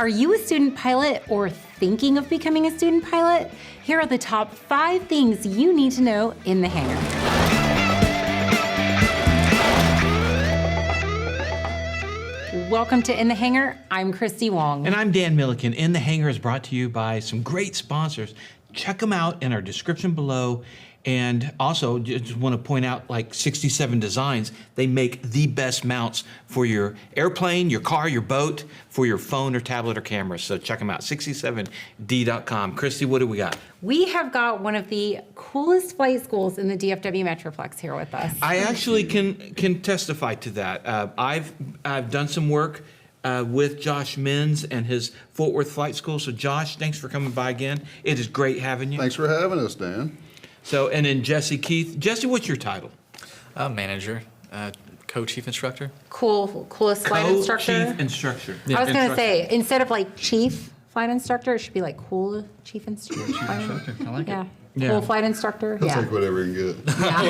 Are you a student pilot or thinking of becoming a student pilot? Here are the top 5 things you need to know in the hangar. Welcome to In the Hangar. I'm Christy Wong. And I'm Dan Milliken. In the Hangar is brought to you by some great sponsors. Check them out in our description below. And also, just want to point out, like 67 Designs, they make the best mounts for your airplane, your car, your boat, for your phone or tablet or camera. So check them out, 67d.com. Christy, what do we got? We have got one of the coolest flight schools in the DFW Metroplex here with us. I actually can testify to that. I've done some work with Josh Menz and his Fort Worth Flight School. So Josh, thanks for coming by again. It is great having you. Thanks for having us, Dan. So, and then Jesse Keith. Jesse, what's your title? Manager, co-chief instructor. Coolest flight instructor. Co-chief instructor. I was going to say, instead of like chief flight instructor, it should be like cool chief instructor. I like it. Yeah. Cool flight instructor. I'll Yeah. take whatever you can get. Yeah.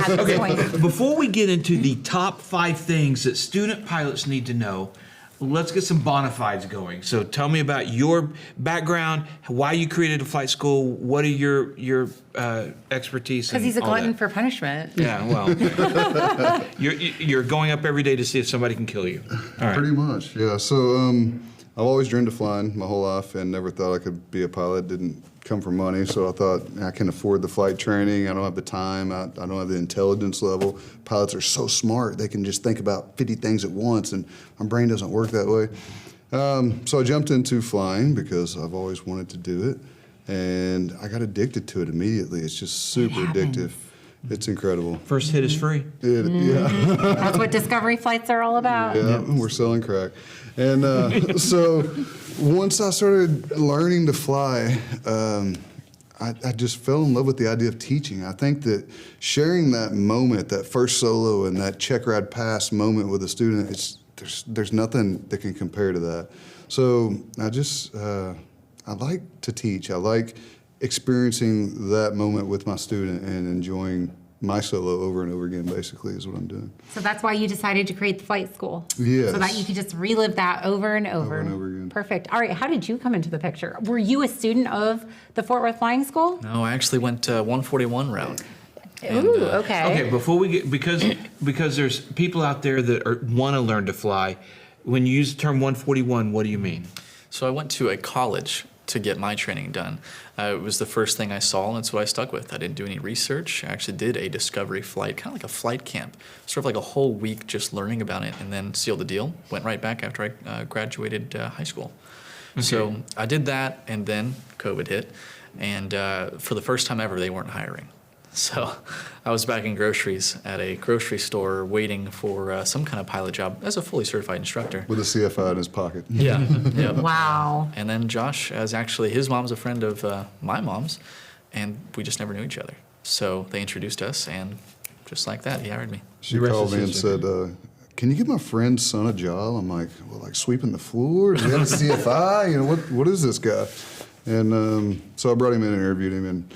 At this point. Before we get into the top 5 things that student pilots need to know, let's get some bona fides going. So tell me about your background, why you created a flight school, what are your expertise? Because he's a glutton for punishment. Yeah, well, you're going up every day to see if somebody can kill you. All right. Pretty much, yeah. So I've always dreamed of flying my whole life and never thought I could be a pilot. Didn't come from money, so I thought I can afford the flight training. I don't have the time. I don't have the intelligence level. Pilots are so smart. They can just think about 50 things at once, and my brain doesn't work that way. So I jumped into flying because I've always wanted to do it, and I got addicted to it immediately. It's just super addictive. It's incredible. First hit is free. Yeah. That's what Discovery flights are all about. Yeah, we're selling crack. And so once I started learning to fly, I just fell in love with the idea of teaching. I think that sharing that moment, that first solo and that check ride pass moment with a student, there's nothing that can compare to that. So I like to teach. I like experiencing that moment with my student and enjoying my solo over and over again, basically, is what I'm doing. So that's why you decided to create the flight school. Yes. So that you could just relive that over and over. Over and over again. Perfect. All right, how did you come into the picture? Were you a student of the Fort Worth Flying School? No, I actually went 141 route. Ooh, okay. Okay, before we get, because there's people out there that want to learn to fly, when you use the term 141, what do you mean? So I went to a college to get my training done. It was the first thing I saw, and it's what I stuck with. I didn't do any research. I actually did a discovery flight, kind of like a flight camp, sort of like a whole week just learning about it, and then sealed the deal. Went right back after I graduated high school. Okay. So I did that, and then COVID hit, and for the first time ever, they weren't hiring. So I was back in groceries at a grocery store waiting for some kind of pilot job as a fully certified instructor. With a CFI in his pocket. Yeah. Yeah. Wow. And then Josh, as actually his mom's a friend of my mom's, and we just never knew each other. So they introduced us, and just like that, he hired me. She called me and said, can you give my friend's son a job? I'm like, well, like sweeping the floor? Do you have a CFI? You know, what is this guy? And so I brought him in and interviewed him, and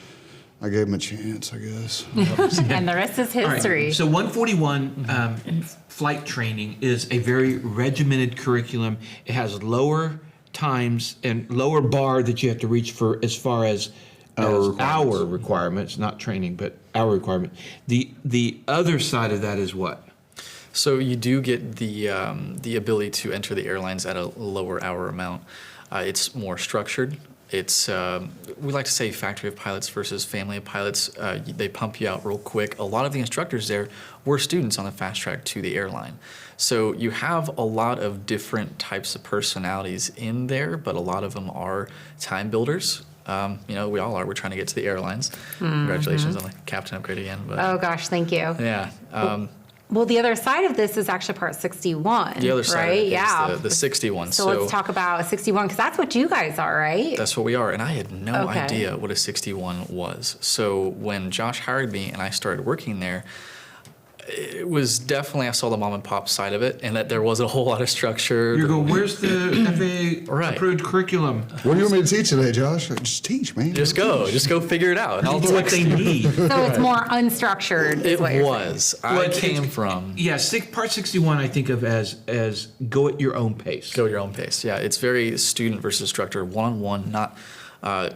I gave him a chance, I guess. And the rest is history. Right. So 141 flight training is a very regimented curriculum. It has lower times and lower bar that you have to reach for as far as hour requirements, not training, but hour requirement. The other side of that is what? So you do get the ability to enter the airlines at a lower hour amount. It's more structured. It's, we like to say factory of pilots versus family of pilots. They pump you out real quick. A lot of the instructors there were students on the fast track to the airline. So you have a lot of different types of personalities in there, but a lot of them are time builders. You know, we all are. We're trying to get to the airlines. Congratulations on the captain upgrade again. But, Oh gosh, thank you. yeah. Well, the other side of this is actually part 61. The other side right? of it Yeah. is the 61. So let's talk about 61, because that's what you guys are, right? That's what we are, and I had no Okay. idea what a 61 was. So when Josh hired me and I started working there, it was definitely, I saw the mom and pop side of it, and that there was a whole lot of structure. You go, where's the FAA Right. approved curriculum. What do you want me to teach today, Josh? Just teach, man. Just go figure it out. That's what they need. So it's more unstructured. Is It what you're saying. was. I came from Yeah, part 61 I think of as go at your own pace. go at your own pace. Yeah, it's very student versus instructor, one-on-one, not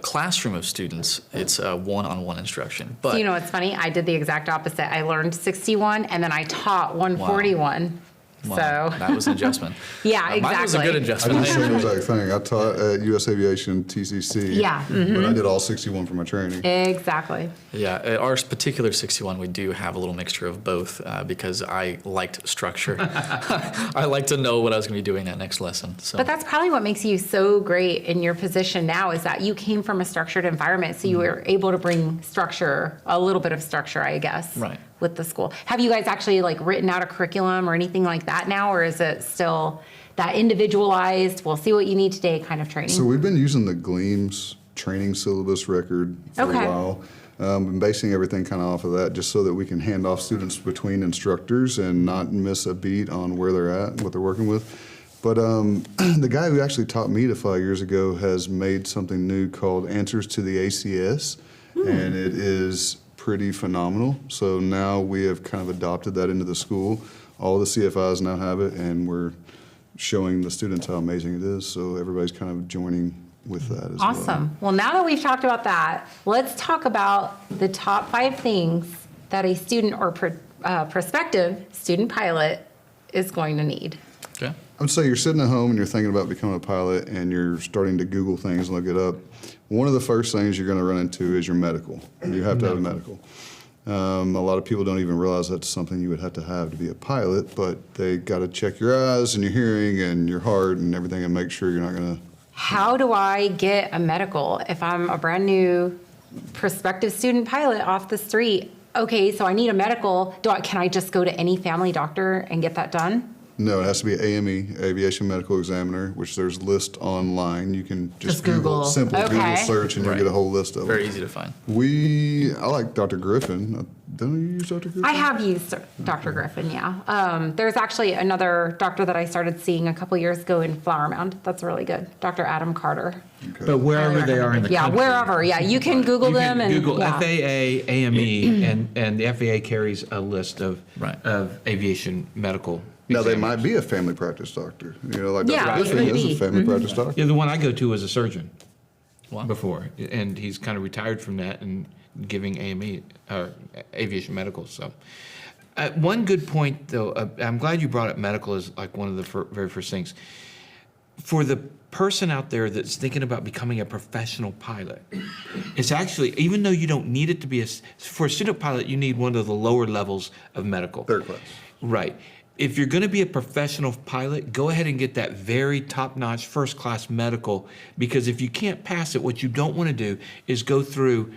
classroom of students. It's one-on-one instruction. But So you know what's funny? I did the exact opposite. I learned 61 and then I taught 141. wow, So that was an adjustment. Yeah, Mine was a exactly. good I adjustment. did the same exact thing. I taught at U.S. Aviation, TCC. Yeah, But I did all 61 for my training. exactly. Yeah, at our particular 61, we do have a little mixture of both because I liked structure. I like to know what I was going to be doing that next lesson. So. But that's probably what makes you so great in your position now is that you came from a structured environment, so you were able to bring structure, a little bit of structure, I guess, Right. with the school. Have you guys actually like written out a curriculum or anything like that now, or is it still that individualized, we'll see what you need today kind of training? So we've been using the Gleams training syllabus record for Okay. a while. Been basing everything kind of off of that just so that we can hand off students between instructors and not miss a beat on where they're at and what they're working with. But the guy who actually taught me to fly years ago has made something new called Answers to the ACS, and it is pretty phenomenal. So now we have kind of adopted that into the school. All the CFIs now have it, and we're showing the students how amazing it is. So everybody's kind of joining with that as well. Awesome. Well, now that we've talked about that, let's talk about the top 5 things that a student or prospective student pilot is going to need. Okay. I would say you're sitting at home and you're thinking about becoming a pilot and you're starting to Google things and look it up. One of the first things you're going to run into is your medical. You have to have a medical. A lot of people don't even realize that's something you would have to be a pilot, but they got to check your eyes and your hearing and your heart and everything and make sure you're not going to. How do I get a medical if I'm a brand new prospective student pilot off the street? Okay, so I need a medical. Can I just go to any family doctor and get that done? No, it has to be AME, Aviation Medical Examiner, which there's list online. You can just Just Google. simple Okay. Google search and you'll Right. get a whole list of them. Very easy to find. I like Dr. Griffin. Don't you use Dr. Griffin? I have used Dr. Griffin, yeah. There's actually another doctor that I started seeing a couple years ago in Flower Mound. That's really good. Dr. Adam Carter. But wherever they are in the Yeah, country. wherever. Yeah, you can Google You them can and Google yeah. FAA, AME, and the FAA carries a list of Right. of aviation medical. Now, they examiners. might be a family practice doctor. You know, like Yeah, Dr. it Griffin could is be. a family practice doctor. Yeah, the one I go to is a surgeon Wow. before, and he's kind of retired from that and giving AME or aviation medical. So, one good point though, I'm glad you brought up medical as like one of the very first things. For the person out there that's thinking about becoming a professional pilot, it's actually, even though you don't need it to be for a student pilot, you need one of the lower levels of medical. Third class. Right. If you're going to be a professional pilot, go ahead and get that very top-notch first-class medical, because if you can't pass it, what you don't want to do is go through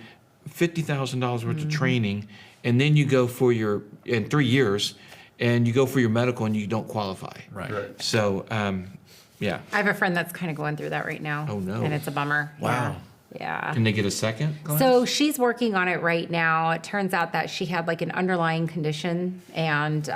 $50,000 worth of training, and then you go for in 3 years, and you go for your medical and you don't qualify. Right. Right. So, yeah. I have a friend that's kind of going through that right now. Oh, no. And it's a bummer. Wow. Yeah. Can they get a second class? So she's working on it right now. It turns out that she had like an underlying condition, and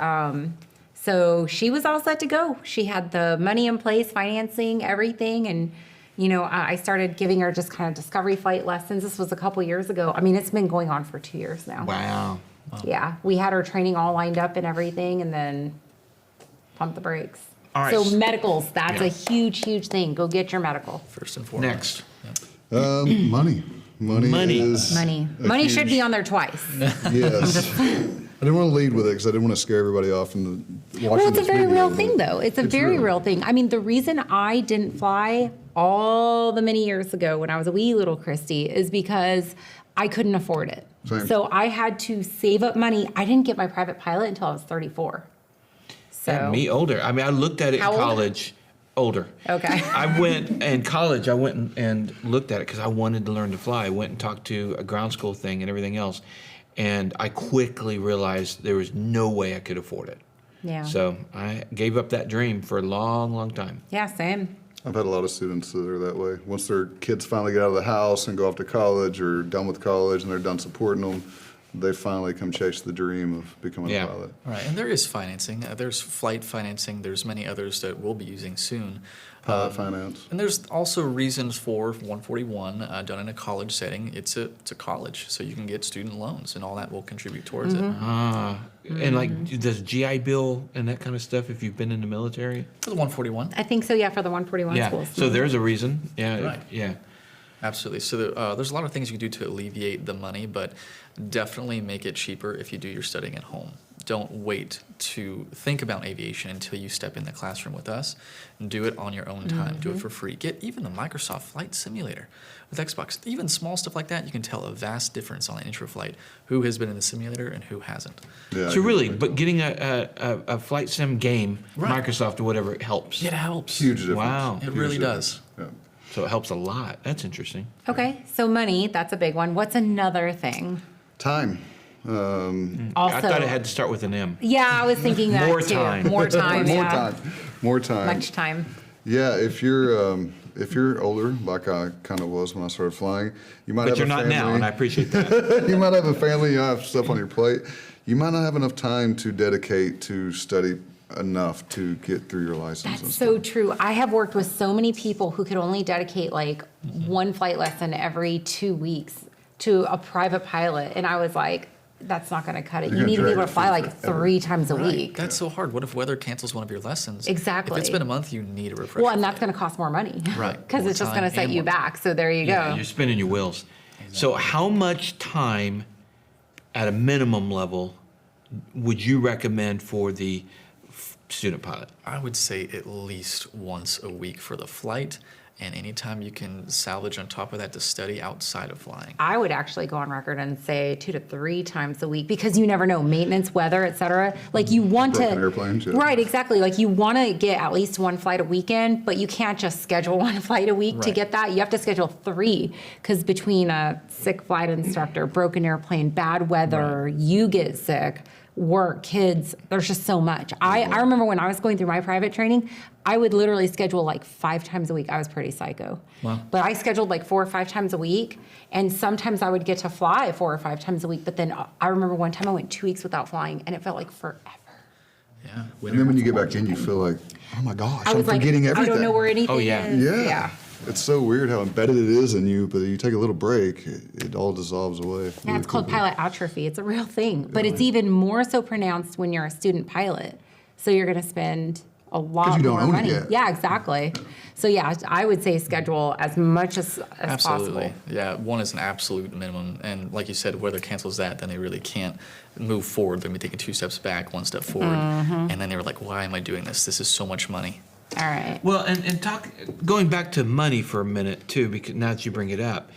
so she was all set to go. She had the money in place, financing, everything, and I started giving her just kind of discovery flight lessons. This was a couple years ago. I mean, it's been going on for 2 years now. Wow. Yeah, we had her training all lined up and everything, and then pump the brakes. All right. So medicals, that's Yeah. a huge, huge thing. Go get your medical. First and foremost. Next. Money. Money. Is Money. a Money should huge- be on there twice. Yes. I didn't want to lead with it because I didn't want to scare everybody off into watching Well, it's a this very video, real thing, but though. It's a it's very real. real thing. I mean, the reason I didn't fly all the many years ago when I was a wee little Christy is because I couldn't afford it. Same. So I had to save up money. I didn't get my private pilot until I was 34. So Yeah, me older. I mean, I looked at it How in old? college. Older. Okay. I went in college. I went and looked at it because I wanted to learn to fly. I went and talked to a ground school thing and everything else, and I quickly realized there was no way I could afford it. Yeah. So I gave up that dream for a long, long time. Yeah, same. I've had a lot of students that are that way. Once their kids finally get out of the house and go off to college or done with college and they're done supporting them, they finally come chase the dream of becoming Yeah. a pilot. Right, and there is financing. There's flight financing. There's many others that we'll be using soon. Pilot finance. And there's also reasons for 141 done in a college setting. It's a college, so you can get student loans, and all that will contribute towards it. And like, does GI Bill and that kind of stuff if you've been in the military? For the 141, I think so, yeah, for the 141 Yeah. schools. So there's a reason. Yeah. Right. Yeah. absolutely. So there's a lot of things you can do to alleviate the money, but definitely make it cheaper if you do your studying at home. Don't wait to think about aviation until you step in the classroom with us. Do it on your own time. Do it for free. Get even the Microsoft Flight Simulator with Xbox. Even small stuff like that, you can tell a vast difference on an intro-flight, who has been in the simulator and who hasn't. Yeah, So really, but getting a flight sim game, Right. Microsoft or whatever, it helps. It helps. huge difference. Wow. It Huge really difference. does. Yeah. So it helps a lot. That's interesting. Okay, so money, that's a big one. What's another thing? Time. Also, I thought it had to start with an M. yeah, I was thinking that More too. time. More time. More yeah. time. More time. Much time. Yeah, if you're older, like I kind of was when I started flying, you might But have you're a not family. now, and I appreciate that. You might have a family, you have stuff on your plate. You might not have enough time to dedicate to study enough to get through your license. and That's stuff. so true. I have worked with so many people who could only dedicate like one flight lesson every 2 weeks to a private pilot. And I was like, that's not going to cut it. You're You gonna need to be drag able your to fly feet like forever. 3 times a Right. week. That's so hard. What if weather cancels one of your lessons? Exactly. If it's been a month, you need a refresher. Well, and that's flight. going to cost more money. Right. Because More it's just time going to set and you more back. So there you Yeah, go. you're spinning your wheels. So how much time at a minimum level would you recommend for the student pilot? I would say at least once a week for the flight, and anytime you can salvage on top of that to study outside of flying. I would actually go on record and say 2 to 3 times a week because you never know maintenance, weather, et cetera. Like you want Broken to, airplanes, yeah. right? Exactly. Like you want to get at least 1 flight a weekend, but you can't just schedule 1 flight a week to Right. get that. You have to schedule 3 because between a sick flight instructor, broken airplane, bad weather, you get sick, work, kids. There's just so much. I remember when I was going through my private training, I would literally schedule like 5 times a week. I was pretty psycho. Wow. But I scheduled like 4 or 5 times a week, and sometimes I would get to fly 4 or 5 times a week. But then I remember one time I went 2 weeks without flying, and it felt like forever. Yeah. And then when you get back in, you feel like, oh my gosh, I I'm was like, forgetting everything. I don't know where anything Oh, yeah. is. Yeah. It's so weird how embedded it is in you, but you take a little break, it all dissolves away. Yeah, really it's called quickly. pilot atrophy. It's a real thing, but it's even more so pronounced when you're a student pilot. So you're going to spend a lot you don't more own it money. yet. Yeah, exactly. So yeah, I would say schedule as much as Absolutely. possible. Yeah, 1 is an absolute minimum. And like you said, weather cancels that, then they really can't move forward. They'll be taking 2 steps back, 1 step forward. Mm-hmm. And then they were like, why am I doing this? This is so much money. All right. Well, and going back to money for a minute too, because now that you bring it up,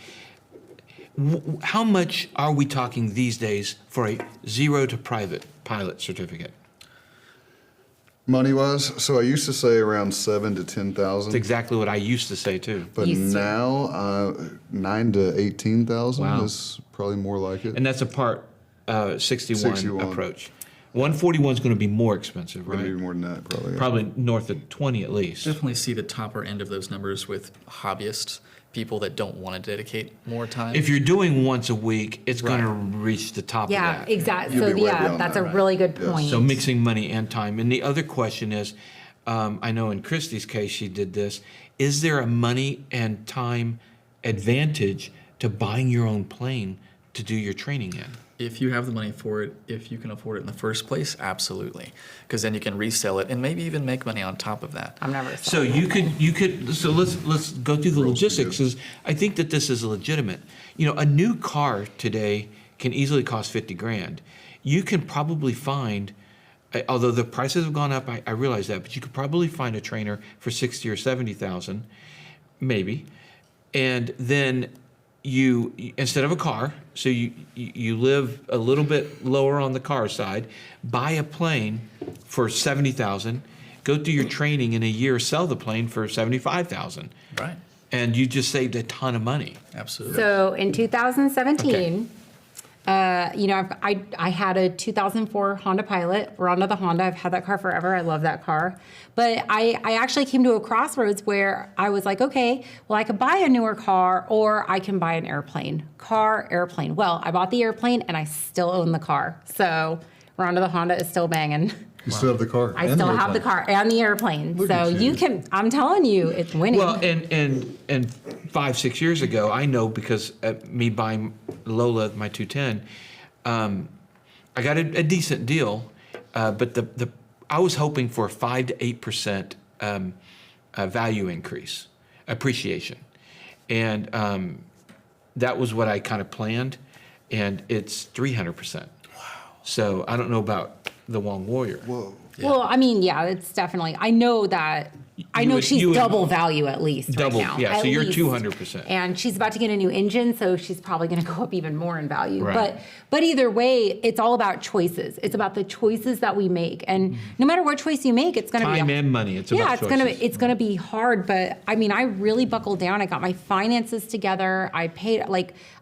how much are we talking these days for a 0 to private pilot certificate? Money wise, so I used to say around 7 to 10,000. That's exactly what I used to say too. But Used to. now, 9 to 18,000 Wow. is probably more like it. And that's a Part 61, 61. approach. 141 is going to be more expensive, Maybe right? more than that, probably. Yeah. Probably north of 20 at least. Definitely see the topper end of those numbers with hobbyists, people that don't want to dedicate more time. If you're doing once a week, it's going to Right. reach the top Yeah, of that. exactly. You'll So be way yeah, beyond that's that, a right. really good Yes. point. So mixing money and time. And the other question is, I know in Christy's case she did this, is there a money and time advantage to buying your own plane to do your training in? If you have the money for it, if you can afford it in the first place, absolutely. Because then you can resell it and maybe even make money on top of that. I'm never. So you could so let's go through the logistics. 'Cause I think that this is legitimate. You know, a new car today can easily cost 50 grand. You can probably find, although the prices have gone up, I realize that, but you could probably find a trainer for 60 or 70,000, maybe, and then you instead of a car, so you live a little bit lower on the car side, buy a plane for 70,000, go through your training in a year, sell the plane for 75,000, Right. and you just saved a ton of money. Absolutely. So in 2017, I had a 2004 Honda Pilot. We're onto the Honda. I've had that car forever. I love that car. But I actually came to a crossroads where I was like, okay, well, I could buy a newer car or I can buy an airplane. Car, airplane. Well, I bought the airplane and I still own the car. So we're onto the Honda is still banging. You still have the car. I and still the have the airplane. car and the airplane. Look So at you you. can, I'm telling you, it's winning. Well, and 5-6 years ago, I know because me buying Lola, my 210, I got a decent deal, but I was hoping for a 5 to 8% value increase, appreciation, and that was what I kind of planned, and it's 300%. Wow! So I don't know about the Wong Warrior. Whoa. Well, I mean, yeah, it's definitely. I know that. I know she's you would- double value at least Double, right now. yeah. at So you're least. 200%. And she's about to get a new engine, so she's probably going to go up even more in value. Right. But either way, it's all about choices. It's about the choices that we make, and no matter what choice you make, it's going to be Time and money. It's about choices. it's gonna be hard. But I mean, I really buckled down. I got my finances together. I paid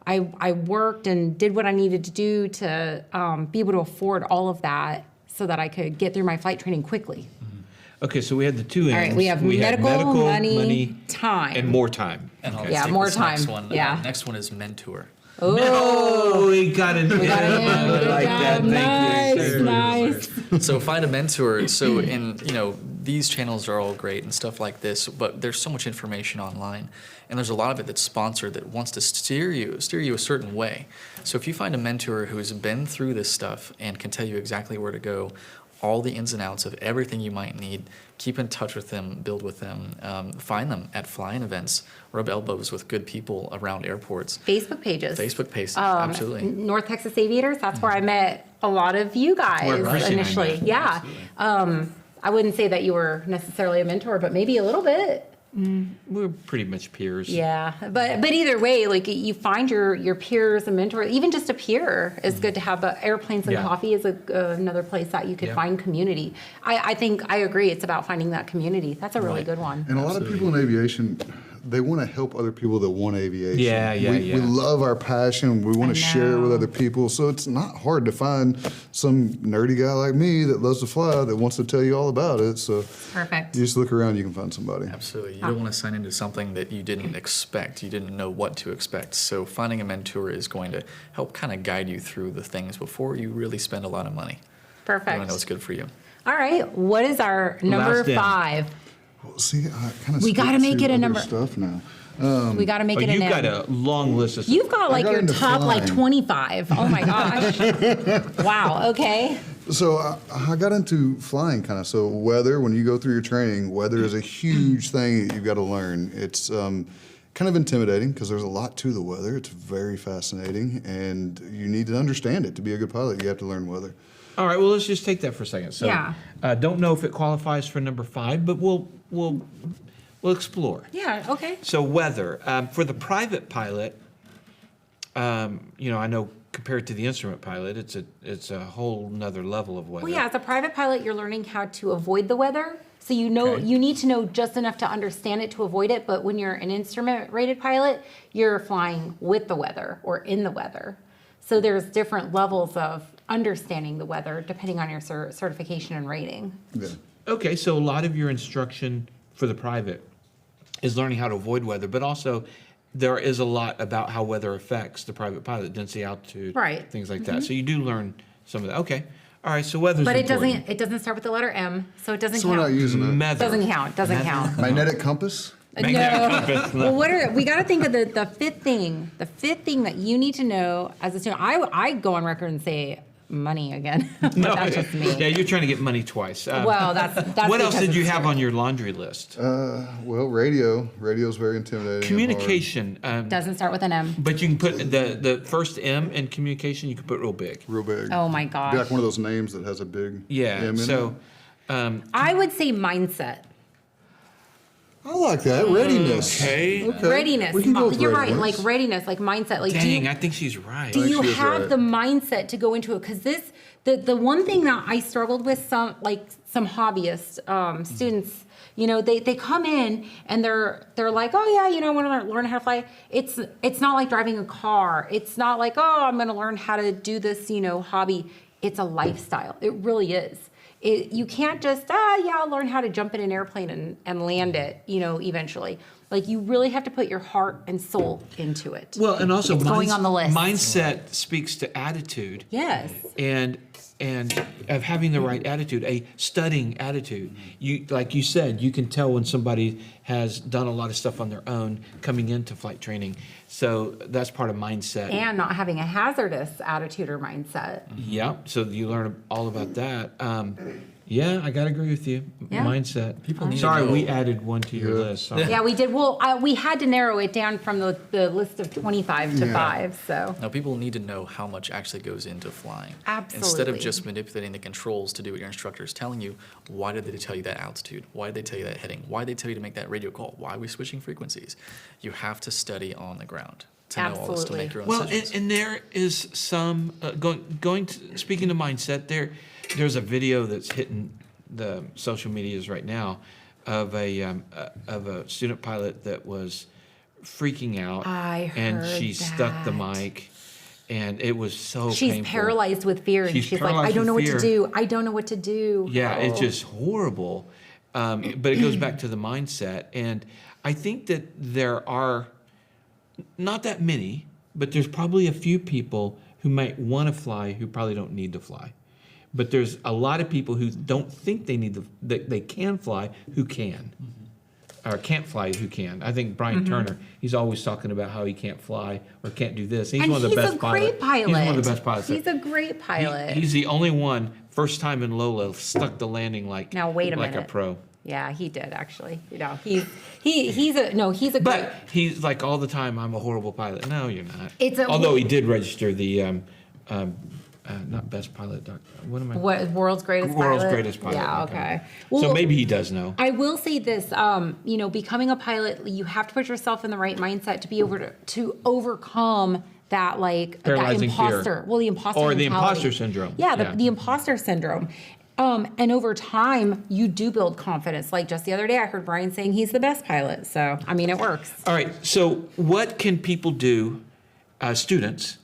I worked and did what I needed to do to be able to afford all of that, so that I could get through my flight training quickly. Okay, so we had the two ends. All right, we have had medical, money, time. and more time. And I'll Yeah, take more this next time. one. Yeah. Next one is mentor. Oh, we got an Got it in. I Good like that. job. Thank you. Nice. So find a mentor. So these channels are all great and stuff like this, but there's so much information online, and there's a lot of it that's sponsored that wants to steer you a certain way. So if you find a mentor who's been through this stuff and can tell you exactly where to go, all the ins and outs of everything you might need, keep in touch with them, build with them, find them at flying events, rub elbows with good people around airports. Facebook pages. Facebook pages, absolutely. North Texas Aviators. That's where I met a lot of you guys Where Chrissy and I initially. met. Yeah. I wouldn't say that you were necessarily a mentor, but maybe a little bit. We're pretty much peers. Yeah, but either way, like you find your peers and mentors. Even just a peer is good to have. But airplanes and Yeah. coffee is another place that you could Yeah. find community. I think I agree. It's about finding that community. That's a really Right. good one. And a lot of people in aviation, they want to help other people that want aviation. Yeah, yeah, we, yeah. We love our passion. We want I to share it with know. other people. So it's not hard to find some nerdy guy like me that loves to fly that wants to tell you all about it. So Perfect. you just look around, you can find somebody. Absolutely. You don't want to sign into something that you didn't expect. You didn't know what to expect. So finding a mentor is going to help kind of guide you through the things before you really spend a lot of money. You want to know Perfect. what's good for you. All right. What is our number Last in. 5? Well, see, I kind of We gotta make it a number- stuff now. We got to make Oh, it an you've got M. a long list of You've got like got your into top like flying. 25. Oh my gosh. Wow. Okay. So I got into flying kind of. So weather, when you go through your training, weather is a huge thing that you've got to learn. It's kind of intimidating because there's a lot to the weather. It's very fascinating, and you need to understand it to be a good pilot. You have to learn weather. All right, well, let's just take that for a second. So, Yeah. Don't know if it qualifies for number 5, but we'll explore. Yeah. Okay. So weather for the private pilot, I know compared to the instrument pilot, it's a whole nother level of weather. Well, yeah. As a private pilot, you're learning how to avoid the weather. So you know Okay. you need to know just enough to understand it to avoid it. But when you're an instrument-rated pilot, you're flying with the weather or in the weather. So there's different levels of understanding the weather depending on your certification and rating. Yeah. Okay, so a lot of your instruction for the private is learning how to avoid weather, but also there is a lot about how weather affects the private pilot, density, altitude, Right. things like that. So you do learn some of that. Okay, all right. So weather's But it important. doesn't start with the letter M, so it doesn't So we're not count. using it. Weather. Doesn't count. Doesn't count. Magnetic compass? No. Well, we got to think of the fifth thing. The fifth thing that you need to know as a student. I go on record and say money again. But that's just me. Yeah, you're trying to get money twice. Well, that's what else because did you it's have true. on your laundry list? Well, radio. Radio's very intimidating. and hard. Communication. Doesn't start with an M. But you can put the first M in communication. You can put real big. Real big. Oh my Be like gosh. one of those names that has a big Yeah. M in So it. I would say mindset. I like that. Readiness. okay. Readiness. We can go with You're right. readiness. Like readiness, like mindset. Like Dang, I think she's right. do you she is have right. the mindset to go into it? Because the one thing that I struggled with some hobbyist students, They come in and they're like, oh yeah, I want to learn how to fly. It's not like driving a car. It's not like, oh, I'm going to learn how to do this, hobby. It's a lifestyle. It really is. You can't just, I'll learn how to jump in an airplane and land it, eventually. Like, you really have to put your heart and soul into it. Well, and also it's going on the list. Mindset speaks to attitude. Yes. And of having the right attitude, a studying attitude. Like you said, you can tell when somebody has done a lot of stuff on their own coming into flight training. So that's part of mindset. And not having a hazardous attitude or mindset. Yeah, so you learn all about that. Yeah, I gotta agree with you. Yeah. Mindset. People need Sorry, to know. we added one to your list. Sorry. Yeah, we did. Well, we had to narrow it down from the list of 25 to Yeah. 5. So Now, people need to know how much actually goes into flying. Instead Absolutely. of just manipulating the controls to do what your instructor is telling you, why did they tell you that altitude? Why did they tell you that heading? Why did they tell you to make that radio call? Why are we switching frequencies? You have to study on the ground to know all this to Absolutely. make your own Well, decisions. and there is some speaking of mindset. There's a video that's hitting the social medias right now of a student pilot that was freaking out. I and heard she stuck the that. mic, and it was so she's painful. paralyzed with fear, and She's she's like, paralyzed I don't know with what to fear. do. I don't know what to do. Yeah, it's Oh. just horrible. But it goes back to the mindset. And I think that there are not that many, but there's probably a few people who might want to fly who probably don't need to fly. But there's a lot of people who don't think that they can fly who can. Or can't fly who can. I think Brian Turner, he's always talking about how he can't fly or can't do this. He's And one of the he's best a great pilot. He's one of the best pilots. He's a great pilot. He's the only one, first time in Lola, stuck the landing like, Now, wait a like a minute. pro. Yeah, he did actually. He's a great. But he's like all the time, I'm a horrible pilot. No, you're not. Although he did register the, not best pilot, what am I? What, world's greatest pilot? World's greatest pilot. Yeah, okay. So maybe he does know. I will say this, becoming a pilot, you have to put yourself in the right mindset to be able to overcome that, like, that Paralyzing fear. imposter. Well, the imposter Or the mentality. imposter syndrome. Yeah, Yeah. the imposter syndrome. And over time, you do build confidence. Like just the other day, I heard Brian saying he's the best pilot. So, I mean, it works. All right, so what can people do, students,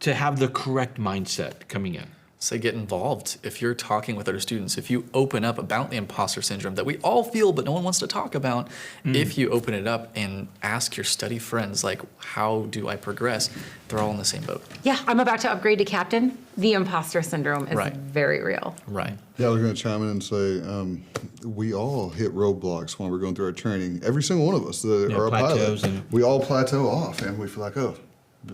to have the correct mindset coming in? Say get involved. If you're talking with other students, if you open up about the imposter syndrome that we all feel but no one wants to talk about, if you open it up and ask your study friends, like, how do I progress? They're all in the same boat. Yeah, I'm about to upgrade to captain. The imposter syndrome is Right. very real. Right. Yeah, I was going to chime in and say we all hit roadblocks when we're going through our training. Every single one of us that Yeah, are a plateaus pilot, we all plateau off, and we feel like, oh,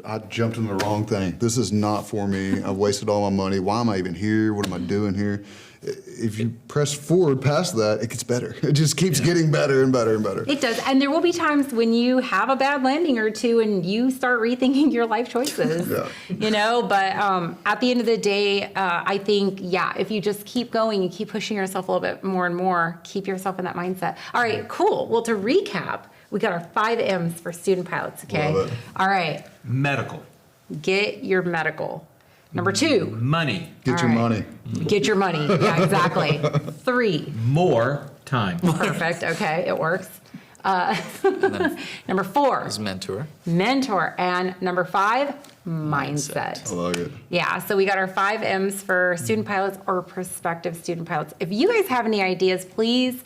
I jumped into the wrong thing. This is not for me. I've wasted all my money. Why am I even here? What am I doing here? If you press forward past that, it gets better. It just keeps getting better and better and better. It does. And there will be times when you have a bad landing or two and you start rethinking your life choices. Yeah. But at the end of the day, I think, if you just keep going and keep pushing yourself a little bit more and more, keep yourself in that mindset. All right, cool. Well, to recap, we got our 5 M's for student pilots, okay? Love it. All right, Medical. get your medical. Number 2, Money. Get your All money. get your money. Yeah, exactly. 3, More time. perfect. Okay, it works. Number 4, As mentor. mentor. And number 5, mindset. I like it. Yeah, so we got our 5 M's for student pilots or prospective student pilots. If you guys have any ideas, please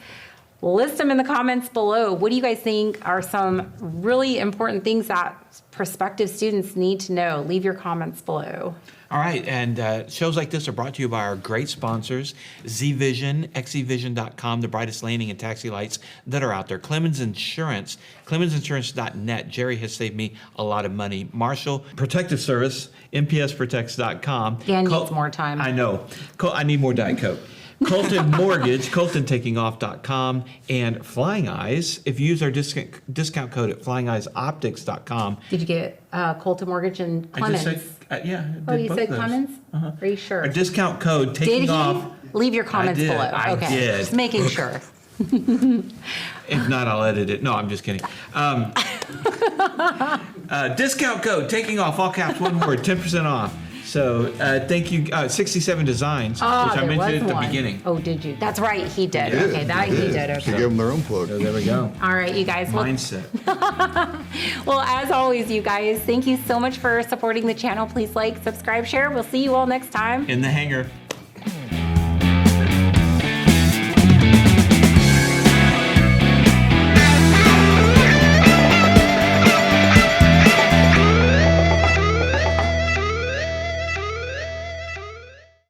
list them in the comments below. What do you guys think are some really important things that prospective students need to know? Leave your comments below. All right, and shows like this are brought to you by our great sponsors, Z-Vision, xevision.com, the brightest landing and taxi lights that are out there. Clemens Insurance, clemensinsurance.net. Jerry has saved me a lot of money. Marshall Protective Service, mpsprotects.com. Dan needs more time. I know. I need more Diet Coke. Colton Mortgage, coltontakingoff.com, and Flying Eyes. If you use our discount code at flyingeyesoptics.com. Did you get Colton Mortgage and I Clemens? just said, yeah. I Oh, did you both said those. Clemens? Are you sure? Our discount code taking Did he? off. Leave your comments did. below. I Okay, did. just making sure. If not, I'll edit it. No, I'm just kidding. Discount code taking off, all caps, one word, 10% off. So thank you, 67 Designs, Oh, which I there mentioned was at the one. beginning. Oh, did you? That's right, he did. Yeah, Okay, that he did. She Okay. gave them their own plug. So there we go. All right, you guys. Well, Mindset. well, as always, you guys, thank you so much for supporting the channel. Please like, subscribe, share. We'll see you all next time. In the hangar.